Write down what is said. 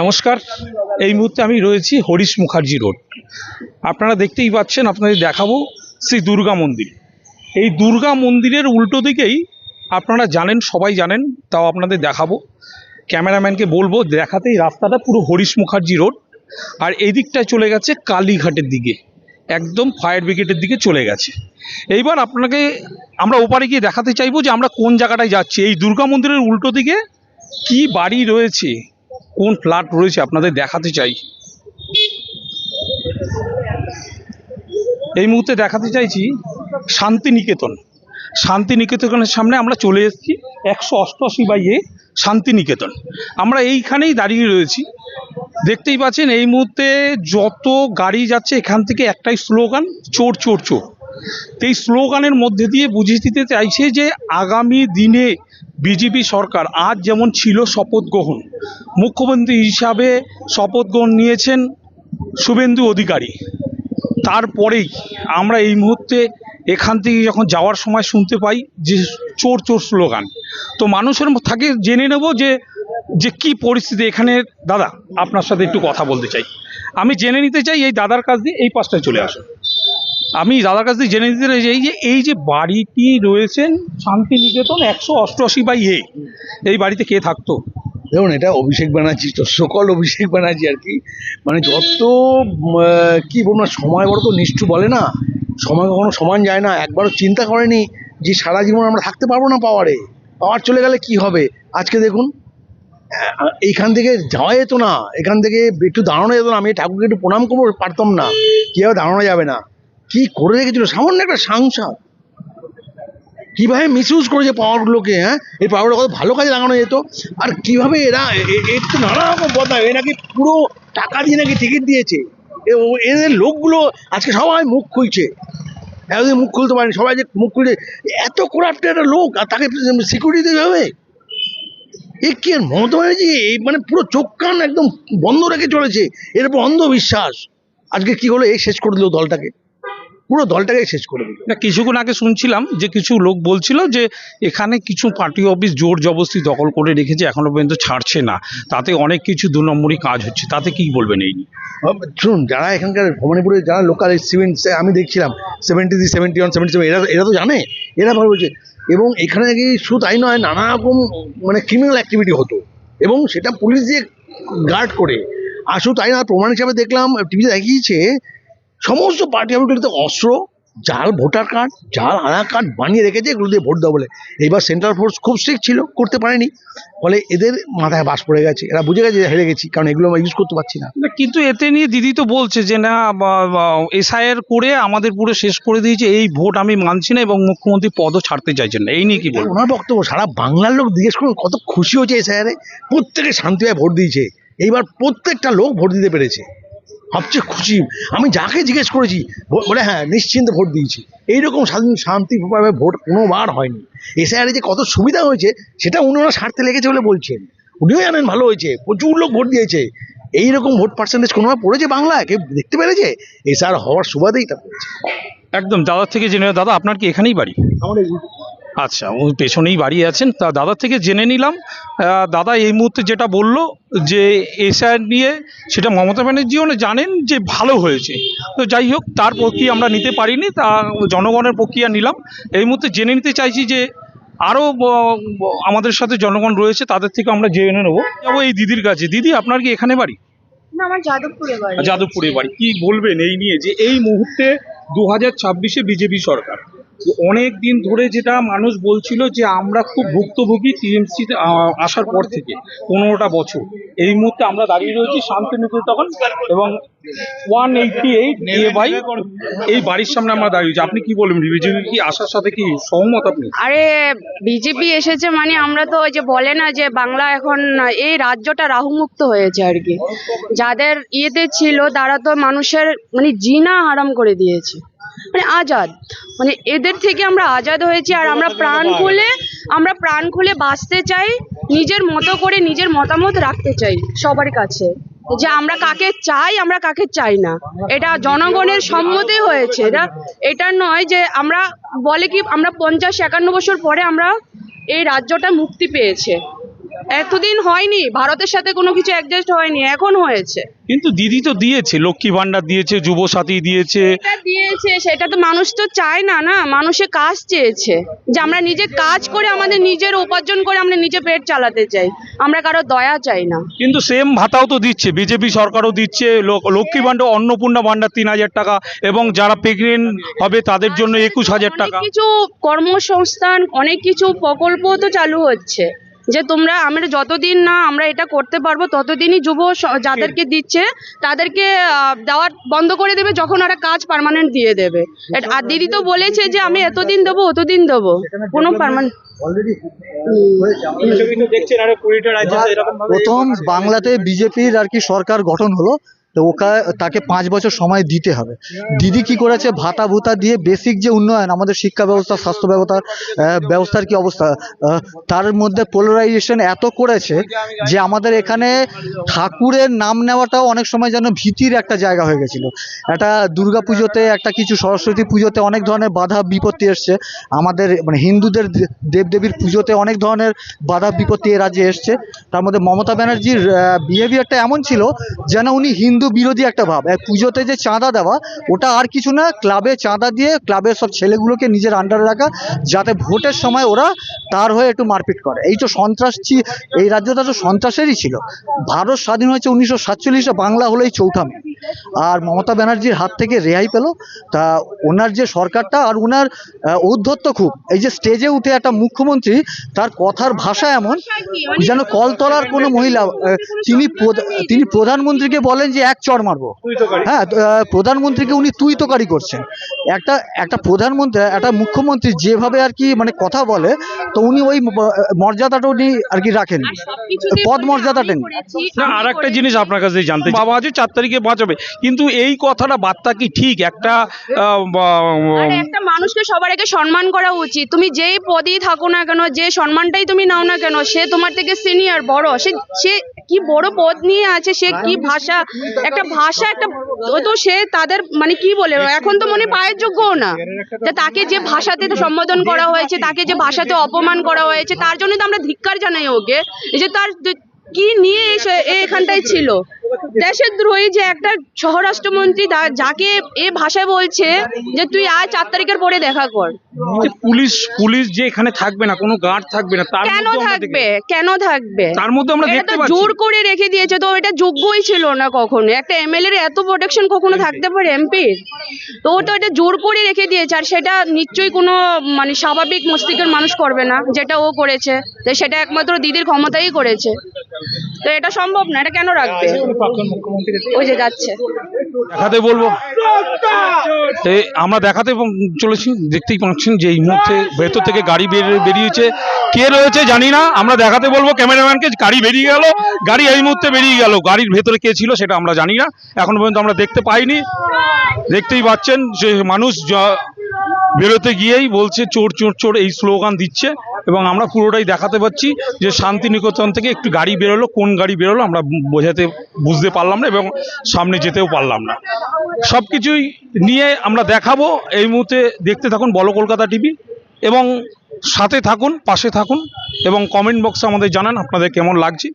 নমস্কার। এই মুহূর্তে আমি রয়েছি হরিশ মুখার্জি রোড। আপনারা দেখতেই পাচ্ছেন, আপনাদের দেখাবো শ্রী দুর্গা মন্দির। এই দুর্গা মন্দিরের উল্টো দিকেই আপনারা জানেন, সবাই জানেন, তাও আপনাদের দেখাবো। ক্যামেরাম্যানকে বলবো দেখাতেই রাস্তাটা পুরো হরিশ মুখার্জি রোড, আর এই দিকটায় চলে গেছে কালীঘাটের দিকে, একদম ফায়ার ব্রিগেডের দিকে চলে গেছে। এইবার আপনাকে আমরা ওপারে গিয়ে দেখাতে চাইবো যে আমরা কোন জায়গাটায় যাচ্ছি। এই দুর্গা মন্দিরের উল্টো দিকে কি বাড়ি রয়েছে, কোন ফ্ল্যাট রয়েছে আপনাদের দেখাতে চাই। এই মুহূর্তে দেখাতে চাইছি শান্তিনিকেতন। শান্তিনিকেতনের সামনে আমরা চলে এসেছি, 188/A শান্তিনিকেতন। আমরা এইখানেই দাঁড়িয়ে রয়েছি, দেখতেই পাচ্ছেন। এই মুহূর্তে যত গাড়ি যাচ্ছে এখান থেকে একটাই স্লোগান, চোর চোর চোর। এই স্লোগানের মধ্যে দিয়ে বুঝিয়ে দিতে চাইছে যে আগামী দিনে বিজেপি সরকার, আজ যেমন ছিল শপথ গ্রহণ, মুখ্যমন্ত্রী হিসাবে শপথ গ্রহণ নিয়েছেন শুভেন্দু অধিকারী, তারপরেই আমরা এই মুহূর্তে এখান থেকে যখন যাওয়ার সময় শুনতে পাই যে চোর চোর স্লোগান। তো মানুষের থাকে জেনে নেব যে যে কী পরিস্থিতি এখানে। দাদা, আপনার সাথে একটু কথা বলতে চাই। আমি জেনে নিতে চাই, এই দাদার কাছ দিয়ে এই পাশটায় চলে আসুন। আমি দাদার কাছ থেকে জেনে নিতে চাই যে এই যে বাড়িটি রয়েছেন শান্তিনিকেতন 188/A, এই বাড়িতে কে থাকতো? দেখুন, এটা অভিষেক ব্যানার্জি, তো সকল অভিষেক ব্যানার্জি আর কি। মানে যত কি বলবো না, সময় বড় তো নিষ্ঠুর বলে না, সময় কখনো সমান যায় না। একবারও চিন্তা করেনি যে সারা জীবন আমরা থাকতে পারবো না পাওয়ার চলে গেলে কি হবে। আজকে দেখুন, এইখান থেকে যাওয়া যেত না, এখান থেকে একটু দাঁড়ানো যেত না। আমি ঠাকুরকে একটু প্রণাম করবো পারতাম না, কীভাবে দাঁড়ানো যাবে না, কি করে রেখেছিল সামান্য একটা সাংসদ, কিভাবে মিসইউজ করেছে পাওয়ারগুলোকে। এই পাওয়ারগুলো কত ভালো কাজে লাগানো যেত। আর কিভাবে এরা একটু নানা রকম বদনাম, এ নাকি পুরো টাকা দিয়ে নাকি টিকিট দিয়েছে। এদের লোকগুলো আজকে সবাই মুখ খুলছে, এতদিন মুখ খুলতে পারেনি, সবাই যে মুখ খুলছে। এত করাপ্টেড একটা লোক, আর তাকে সিকিউরিটি দিতে হবে। এ কি আর মমতা ব্যানার্জি মানে পুরো চোখ কান একদম বন্ধ রেখে চলেছে, এর উপর অন্ধবিশ্বাস। আজকে কি হলো, এই শেষ করে দিল দলটাকে, পুরো দলটাকে শেষ করে দিল। না, কিছুক্ষণ আগে শুনছিলাম যে কিছু লোক বলছিল যে এখানে কিছু পার্টি অফিস জোর জবরদস্তি দখল করে রেখেছে, এখনো পর্যন্ত ছাড়ছে না, তাতে অনেক কিছু 2 নম্বরই কাজ হচ্ছে। তাতে কি বলবেন এই নিয়ে? শুনুন, যারা এখানকার ভবানীপুরে যারা লোকাল আমি দেখছিলাম 73, 71, 77, এরা তো জানে, এরা ভালো বলছে। এবং এখানে নাকি শুধু তাই নয়, নানা রকম মানে ক্রিমিনাল অ্যাক্টিভিটি হতো, এবং সেটা পুলিশ দিয়ে গার্ড করে। আর শুধু তাই না, প্রমাণ হিসাবে দেখলাম টিভিতে দেখিয়েছে সমস্ত পার্টি অফিসগুলোতে অস্ত্র, জাল ভোটার কার্ড, জাল আধার কার্ড বানিয়ে রেখেছে এগুলো দিয়ে ভোট দেওয়া বলে। এইবার সেন্ট্রাল ফোর্স খুব স্ট্রিক্ট ছিল, করতে পারেনি, ফলে এদের মাথায় বাস পড়ে গেছে, এরা বুঝে গেছে হেরে গেছি, কারণ এগুলো আমরা ইউজ করতে পারছি না। কিন্তু এতে নিয়ে দিদি তো বলছে যে না, এসআইআর করে আমাদের পুরো শেষ করে দিয়েছে, এই ভোট আমি মানছি না, এবং মুখ্যমন্ত্রী পদও ছাড়তে চাইছেন না। এই নিয়ে কি বলবো? ওনার বক্তব্য সারা বাংলার লোক জিজ্ঞেস করুন কত খুশি হয়েছে এসআইআরে, প্রত্যেকে শান্তিভাবে ভোট দিয়েছে। এইবার প্রত্যেকটা লোক ভোট দিতে পেরেছে, সবচেয়ে খুশি। আমি যাকে জিজ্ঞেস করেছি বলে হ্যাঁ নিশ্চিন্তে ভোট দিয়েছি। এইরকম শান্তিভাবে ভোট কোনোবার হয়নি। এসআইআরে যে কত সুবিধা হয়েছে সেটা উনারা স্বার্থে লেগেছে বলে বলছেন, উনিও জানেন ভালো হয়েছে, প্রচুর লোক ভোট দিয়েছে। এইরকম ভোট পার্সেন্টেজ কোনোভাবে পড়েছে বাংলায়, কেউ দেখতে পেরেছে? এসআইআর হওয়ার সুবাদেই তা পড়েছে। একদম। দাদার থেকে জেনে, দাদা আপনার কি এখানেই বাড়ি? আমাদের আচ্ছা, ও পেছনেই বাড়ি আছেন। তা দাদার থেকে জেনে নিলাম, দাদা এই মুহূর্তে যেটা বললো যে এসআইআর নিয়ে, সেটা মমতা ব্যানার্জিও জানেন যে ভালো হয়েছে। তো যাই হোক, তার প্রক্রিয়া আমরা নিতে পারিনি, তা জনগণের প্রক্রিয়া নিলাম। এই মুহূর্তে জেনে নিতে চাইছি যে আরও আমাদের সাথে জনগণ রয়েছে, তাদের থেকে আমরা জেনে নেবো। যাবো এই দিদির কাছে। দিদি, আপনার কি এখানে বাড়ি? না, আমার যাদবপুরে বাড়ি। যাদবপুরে বাড়ি। কি বলবেন এই নিয়ে যে এই মুহূর্তে 2026-এ বিজেপি সরকার, অনেক দিন ধরে যেটা মানুষ বলছিল যে আমরা খুব ভুক্তভোগী টিএমসি আসার পর থেকে 15টা বছর, এই মুহূর্তে আমরা দাঁড়িয়ে রয়েছি শান্তিনিকেতন এবং 188A এই বাড়ির সামনে আমরা দাঁড়িয়ে রয়েছি। আপনি কি বলবেন, বিজেপি কি আসার সাথে কি সহমত আপনি? আরে, বিজেপি এসেছে মানে আমরা তো ওই যে বলে না যে বাংলা এখন এই রাজ্যটা রাহুমুক্ত হয়েছে আর কি। যাদের ইয়েতে ছিল তারা তো মানুষের মানে জিনা হারাম করে দিয়েছে, মানে আজাদ, মানে এদের থেকে আমরা আজাদ হয়েছি। আর আমরা প্রাণ খুলে বাঁচতে চাই, নিজের মতো করে নিজের মতামত রাখতে চাই সবার কাছে, যে আমরা কাকে চাই, আমরা কাকে চাই না। এটা জনগণের সম্মতি হয়েছে, এটা নয় যে আমরা বলে কি আমরা 50-51 বছর পরে আমরা এই রাজ্যটা মুক্তি পেয়েছে। এতদিন হয়নি, ভারতের সাথে কোনো কিছু অ্যাডজাস্ট হয়নি, এখন হয়েছে। কিন্তু দিদি তো দিয়েছে, লক্ষ্মী ভান্ডার দিয়েছে, যুবসাথী দিয়েছে। সেটা দিয়েছে, সেটা তো মানুষ তো চায় না, না মানুষে কাজ চেয়েছে যে আমরা নিজে কাজ করে আমাদের নিজের উপার্জন করে আমরা নিজে পেট চালাতে চাই, আমরা কারো দয়া চাই না। কিন্তু সেম ভাতাও তো দিচ্ছে, বিজেপি সরকারও দিচ্ছে, লক্ষ্মী ভান্ডার, অন্নপূর্ণা ভান্ডার 3,000 টাকা, এবং যারা প্রেগনেন্ট হবে তাদের জন্য 21,000 টাকা। অনেক কিছু কর্মসংস্থান, অনেক কিছু প্রকল্প তো চালু হচ্ছে যে তোমরা, আমরা যতদিন না আমরা এটা করতে পারবো ততদিনই যাদেরকে দিচ্ছে তাদেরকে দেওয়া বন্ধ করে দেবে, যখন ওরা কাজ পার্মানেন্ট দিয়ে দেবে। আর দিদি তো বলেছে যে আমি এতদিন দেবো অতদিন দেবো, কোনো পার্মানেন্ট। প্রথম বাংলাতে বিজেপির আর কি সরকার গঠন হলো, তো তাকে 5 বছর সময় দিতে হবে। দিদি কি করেছে, ভাতা ভুতা দিয়ে বেসিক যে উন্নয়ন আমাদের শিক্ষা ব্যবস্থা, স্বাস্থ্য ব্যবস্থার কি অবস্থা, তার মধ্যে পোলারাইজেশন এত করেছে যে আমাদের এখানে ঠাকুরের নাম নেওয়াটাও অনেক সময় যেন ভীতির একটা জায়গা হয়ে গেছিল। একটা দুর্গা পুজোতে, একটা কিছু সরস্বতী পুজোতে অনেক ধরনের বাধা বিপত্তি এসছে। আমাদের মানে হিন্দুদের দেবদেবীর পুজোতে অনেক ধরনের বাধা বিপত্তি এ রাজ্যে এসছে। তার মধ্যে মমতা ব্যানার্জির বিহেভিয়ারটা এমন ছিল যেন উনি হিন্দু বিরোধী একটা ভাব। পুজোতে যে চাঁদা দেওয়া, ওটা আর কিছু না, ক্লাবে চাঁদা দিয়ে ক্লাবের সব ছেলেগুলোকে নিজের আন্ডারে রাখা, যাতে ভোটের সময় ওরা তার হয়ে একটু মারপিট করে। এই তো সন্ত্রাসী, এই রাজ্যটা তো সন্ত্রাসেরই ছিল। ভারত স্বাধীন হয়েছে 1947, বাংলা হলো এই 4 মে। আর মমতা ব্যানার্জির হাত থেকে রেহাই পেল। তা ওনার যে সরকারটা, আর ওনার ঔদ্ধত্য খুব, এই যে স্টেজে উঠে একটা মুখ্যমন্ত্রী, তার কথার ভাষা এমন যেন কলতলার কোনো মহিলা। তিনি প্রধানমন্ত্রীকে বলেন যে এক চড় মারবো। হ্যাঁ, প্রধানমন্ত্রীকে উনি তুই তোকারি করছেন। একটা প্রধানমন্ত্রী, একটা মুখ্যমন্ত্রী যেভাবে আর কি মানে কথা বলে, তো উনি ওই মর্যাদাটা উনি আর কি রাখেন, পদ মর্যাদাটা নেই। না, আর একটা জিনিস আপনার কাছে জানতে চাই, বাবা আজ 4 তারিখে বাঁচাবে, কিন্তু এই কথাটা বার্তা কি ঠিক? একটা আর একটা মানুষকে সবার আগে সম্মান করা উচিত। তুমি যেই পদেই থাকো না কেন, যে সম্মানটাই তুমি নাও না কেন, সে তোমার থেকে সিনিয়র, বড়, সে কি বড় পদ নিয়ে আছে, সে কি ভাষা, একটা তো সে তাদের মানে কি বলে, এখন তো মনে পায়ের যোগ্যও না, যে তাকে যে ভাষাতে সম্বোধন করা হয়েছে, তাকে যে ভাষাতে অপমান করা হয়েছে, তার জন্য তো আমরা ধিক্কার জানাই ওকে, যে তার কি নিয়ে এখানটায় ছিল। দেশের দ্রোহী যে একটা স্বরাষ্ট্রমন্ত্রী, যাকে এ ভাষায় বলছে যে তুই আজ 4 তারিখের পরে দেখা কর। যে পুলিশ যে এখানে থাকবে না, কোনো গার্ড থাকবে না, কেন থাকবে তার মধ্যে আমরা এটা দেখতে তো পাচ্ছি জোর করে রেখে দিয়েছে, তো এটা যোগ্যই ছিল না কখনো। একটা এমএলএ এর এত প্রোটেকশন কখনো থাকতে পারে এমপির? তো ও তো এটা জোর করে রেখে দিয়েছে, আর সেটা নিশ্চয়ই কোনো মানে স্বাভাবিক মস্তিষ্কের মানুষ করবে না, যেটা ও করেছে। তো সেটা একমাত্র দিদির ক্ষমতাই করেছে, তো এটা সম্ভব না, এটা কেন রাখবে? ওই যে যাচ্ছে, দেখাতে বলবো, আমরা দেখাতে চলেছি। দেখতেই পাচ্ছেন যে এই মুহূর্তে ভেতর থেকে গাড়ি বেরিয়েছে, কে রয়েছে জানি না, আমরা দেখাতে বলবো ক্যামেরাম্যানকে। গাড়ি বেরিয়ে গেল, গাড়ি এই মুহূর্তে বেরিয়ে গেল, গাড়ির ভেতরে কে ছিল সেটা আমরা জানি না, এখন পর্যন্ত আমরা দেখতে পাইনি। দেখতেই পাচ্ছেন যে মানুষ বেরোতে গিয়েই বলছে চোর চোর চোর, এই স্লোগান দিচ্ছে, এবং আমরা পুরোটাই দেখাতে পাচ্ছি যে শান্তিনিকেতন থেকে একটু গাড়ি বেরোলো, কোন গাড়ি বেরোলো আমরা বুঝতে পারলাম না, এবং সামনে যেতেও পারলাম না। সব কিছুই নিয়ে আমরা দেখাবো। এই মুহূর্তে দেখতে থাকুন বলো কলকাতা টিভি, এবং সাথে থাকুন, পাশে থাকুন, এবং কমেন্ট বক্সে আমাদের জানান আপনাদের কেমন লাগছে।